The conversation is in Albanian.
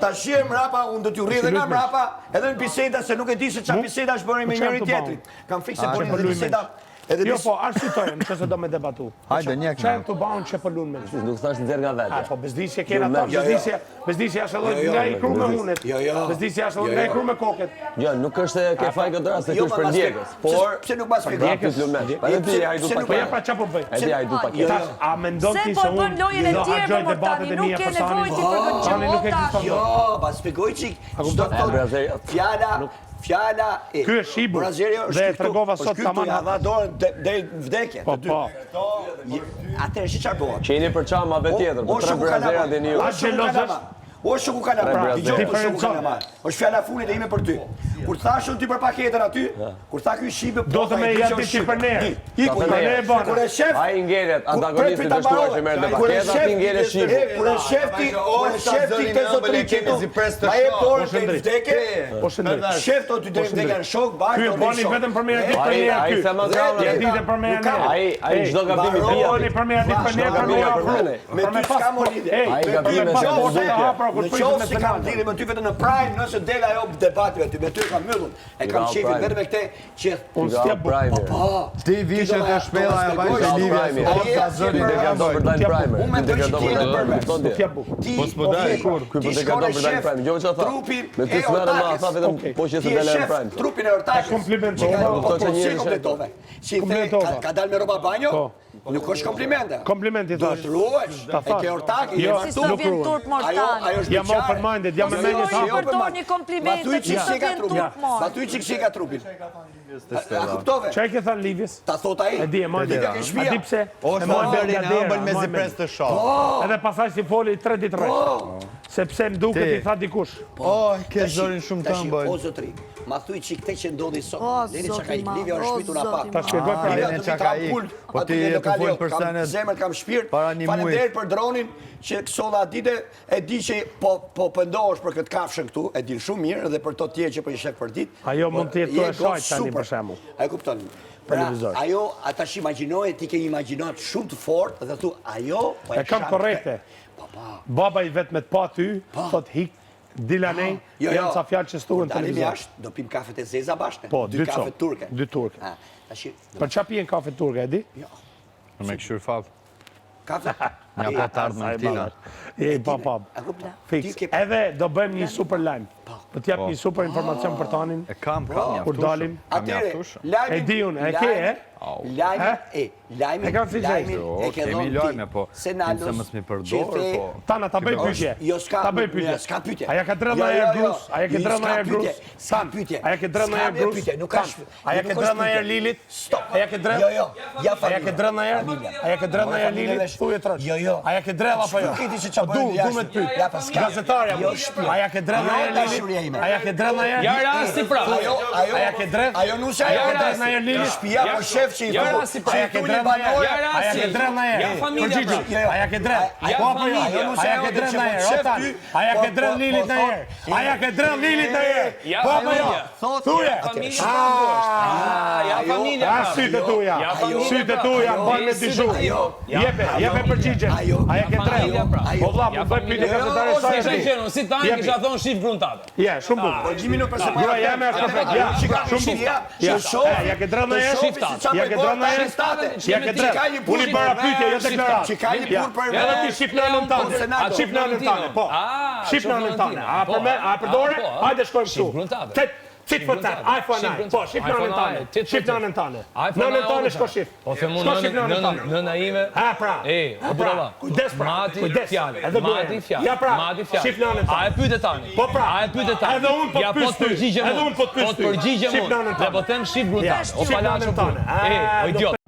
ta shiem mrapa, unë do t'ju rri dhe nga mrapa, edhe në biseda, se nuk e di se qa biseda është bërë me njëri tjetrit. Kam fikse bërë edhe biseda. Jo, po, arsytojmë, që se do me debatu. Hajde, njek që e të banë që pëllun me në. Nuk thash nxerr nga vetë. Po, bezdisje kena ta, bezdisje ashtë edhe nga i kru me hunet. Bezdisje ashtë edhe nga i kru me koket. Jo, nuk është ke faj këtë rast, se kjo është për ndjekës. Por, pse nuk ma spjegoj? Edhe ti hajdu Po ja pra qa po bëj? Edhe hajdu paketë. Tash, a mendon ti se unë do hargjoj debatet e mija për Tani nuk ekziston. Jo, pa spjegoj qik, çdo të fjala e... Ky është shibur dhe e tregova sot tamam. Ja dha dorën deri vdekje. Po. Atëherë si çfarë bëhet? Qeni për çama vetë tjetër, për tre brazera dhe një. A xhelozësh? O shoku ka pra, është fjala funit e ime për ty. Kur thashun ti për paketën aty, kur tha ky shipe do të më jap ti për ne. Iku për ne bën. Kur e shef, ai ngelet antagonistit të shtuar që merr të paketa, ti ngele shipe. Kur e shef ti te zotriçi këtu. Ai e por te vdekje. Po shëndet. Shef to ty deri vdekja në shok, bashkë. Ky bani vetëm për mirë ditë për ne. Ai sa më kanë, ja ditë për me ne. Ai çdo gabim i bie. Bani për mirë ditë për ne, për ne afro. Me ty s'ka molidë. Ai gabim Në qovë si kam diri me ty vetëm në Prime, nëse del ajo debative ty, me ty kam mbyllur. E kam qefin vetëm me këte që... Unë s'tja Prime. Ti vishet e shpela e vajtë e Livja. Ti degradoh për Dajnë Prime. Unë me të që ti e përmes. Ti degradoh për Dajnë Prime. Gjohë që tha, me të smere ma, tha vetëm po që se dele në Prime. Trupin e ortakës. Komplimentova. Si ka dal me roba banjo, nuk është komplimente. Komplimenti do të ruhesh. E ke ortak, i si s'do vjen turp mortal. Jam më përmendet, jam me menje ta. Po përtoni komplimente që s'do vjen turp mortal. Ma ty çik shika trupin. A kuptove? Çfarë ke thënë Livjes? Ta thot ai. E di, e mojë. A di pse? Ose më bërin e ëmbël me zipres të shoh. Edhe pasaj si foli 3 ditë rresht. Sepse më duket i tha dikush. Ke zorin shumë të ëmbël. O zotri, ma thuj çik tek që ndodhi sot. Deri çka i Livja është shpitur na pak. Ta shpjegoj për Livja çka i. Po ti e të fol për senet. Zemër kam shpirt. Faleminderit për dronin që solla ditë e di që po pendohesh për këtë kafshën këtu, e di shumë mirë dhe për to tjerë që po i shef për ditë. Ajo mund të jetë to e shajt tani për shembull. Ai kupton. Pra, ajo atash imagjinoje, ti ke imagjinat shumë të fortë dhe thu ajo po e kam korrekte. Baba i vetëm të pa ty, thot hik Dilanej, janë ca fjalë që stuhen televizor. Jashtë, do pim kafet e zeza bashkë? Po, 2 kafe turke. 2 turke. Për çfarë pijen kafe turke, e di? Jo. Me këshur fat. Kafe? Një patard në tina. Pa. Fiks. Edhe do bëjmë një super lajm. Po t'jap një super informacion për Tanin. E kam kur dalim. E di unë, e ke, e? Lajmi e ke dhënë po. Se mos më përdor, po. Tana ta bëj pyetje. Ta bëj pyetje. S'ka pyetje. Aja ka drënë ajër grus, aja ke drënë ajër grus. S'ka pyetje. Aja ke drënë ajër grus. Nuk ka. Aja ke drënë ajër Lilit. Stop. Aja ke drënë. Jo. Ja fa. Aja ke drënë ajër. Aja ke drënë ajër Lilit. Thuaj trosh. Jo. Aja ke drënë apo jo? Du me të pyet. Gazetarja. Aja ke drënë ajër Lilit. Aja ke drënë ajër. Ja rasti pra. Aja ke drënë. Ajo nuk sa ajo drënë ajër Lilit. Shtëpia po shef që i thonë. Aja ke drënë ajër. Aja ke drënë ajër. Aja ke drënë. Apo jo? Aja ke drënë ajër. Aja ke drënë Lilit ajër. Aja ke drënë Lilit ajër. Po jo? Thuaj. Ja familja. Sytë tuja. Sytë tuja bën me dishu. Jepe përgjigje. Aja ke drejtë. Po vlla, po bëj pyetje gazetare sa është. Si tani kisha thon shif gruntate. Ja, shumë bukur. 2 minuta për Gra jam është perfekt. Ja, shumë bukur. Ja ke drënë ajër. Ja ke drënë ajër. Ja ke drejtë. Unë para pyetje, jo deklaratë. Çikaj pur për. Edhe ti shif në anën tënde. A shif në anën tënde? Po. Shif në anën tënde. A për me, a përdore? Hajde shkojmë këtu. Tit for tat, eye for eye. Po, shif në anën tënde. Shif në anën tënde. Në anën tënde shko shif. Po them unë nëna ime. Ha pra. O brava. Kujdes pra. Mati fjalë. Mati fjalë. Ja pra. Mati fjalë. Shif në anën tënde. A e pyetë tani? Po pra. A e pyetë tani? Edhe unë po pyes ty. Edhe unë po të pyes ty. Po të përgjigjem unë. Dhe po them shif gruntate. O palaço tani. O idiot.